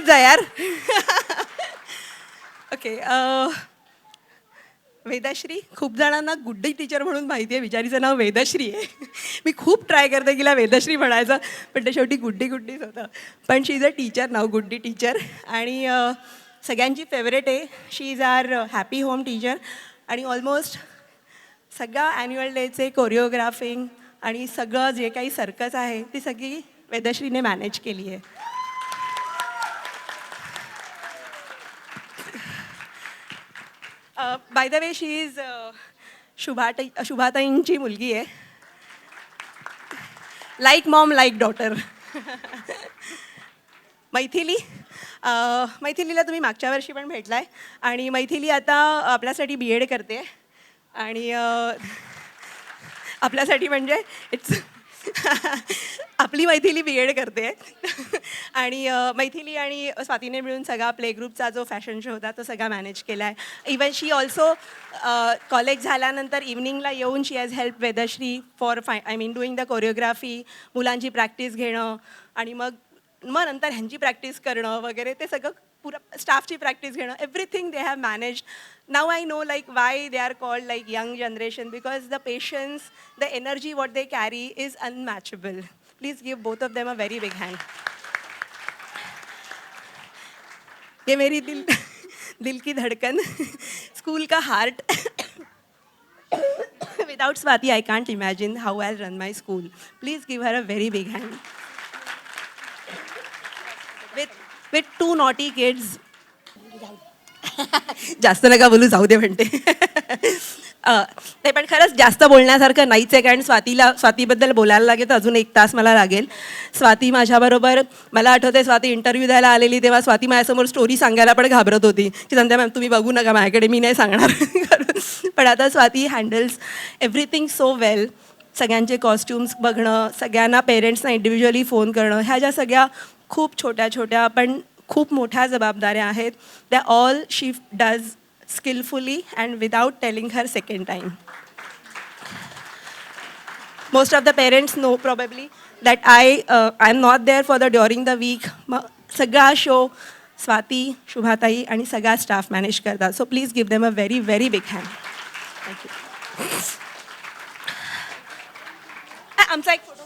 येत जा यार. ओके, वेदाश्री. खूप जणांना गुड्डी टीचर म्हणून माहिती आहे, बिचारीचं नाव वेदाश्री आहे. मी खूप ट्राय करते की वेदाश्री म्हणायचं, पण ते शेवटी गुड्डी गुड्डीच होतं. पण शी इज अ टीचर नाव, गुड्डी टीचर. आणि सगळ्यांची फेवरेट आहे. She is our happy home teacher. आणि ऑलमोस्ट सगळ्या ॲन्युअल डेचे कोरिओग्राफिंग आणि सगळं जे काही सर्कस आहे ती सगळी वेदश्रीने मॅनेज केली आहे. By the way, she is शुभाताईंची मुलगी आहे. Like mom like daughter. Maithili. मैथिलीला तुम्ही मागच्या वर्षी पण भेटलाय आणि मैथिली आता आपल्यासाठी बी एड करते. आणि आपल्यासाठी म्हणजे इट्स आपली मैथिली बी एड करते. आणि मैथिली आणि स्वातीने मिळून सगळा प्ले ग्रुपचा जो फॅशन शो होता तो सगळा मॅनेज केला आहे. इवन शी ऑल्सो कॉलेज झाल्यानंतर इव्हनिंगला येऊन she has help Vedashree for doing the choreography, मुलांची प्रॅक्टिस घेणं आणि मग नंतर ह्यांची प्रॅक्टिस करणं वगैरे, ते सगळं पुरा स्टाफची प्रॅक्टिस घेणं, everything they have managed. Now I know like why they are called like young generation, because the patience, the energy what they carry is unmatchable. Please give both of them a very big hand. ये मेरी दिल की धड़कन, school का heart. Without Swati, I can't imagine how I'll run my school. Please give her a very big hand. With two naughty kids. जास्त नका बोलू, जाऊ दे म्हणते. नाही, पण खरंच जास्त बोलण्यासारखं नाहीच आहे, कारण स्वातीबद्दल बोलायला लागेल तर अजून 1 तास मला लागेल. स्वाती माझ्याबरोबर, मला आठवते स्वाती इंटरव्ह्यू द्यायला आलेली तेव्हा स्वाती माझ्यासमोर स्टोरी सांगायला पण घाबरत होती की संध्या मॅम तुम्ही बघू नका माझ्याकडे, मी नाही सांगणार. पण आता Swati handles everything so well. सगळ्यांचे कॉस्ट्युम्स बघणं, सगळ्यांना पेरेंट्सना इंडिव्हिज्युअली फोन करणं, ह्या ज्या सगळ्या खूप छोट्या छोट्या पण खूप मोठ्या जबाबदाऱ्या आहेत, त्या all she does skillfully and without telling her second time. Most of the parents know probably that I'm not there for during the week. सगळा शो स्वाती, शुभाताई आणि सगळा स्टाफ मॅनेज करतात. So please give them a very very big hand. Thank you. आमचा एक photo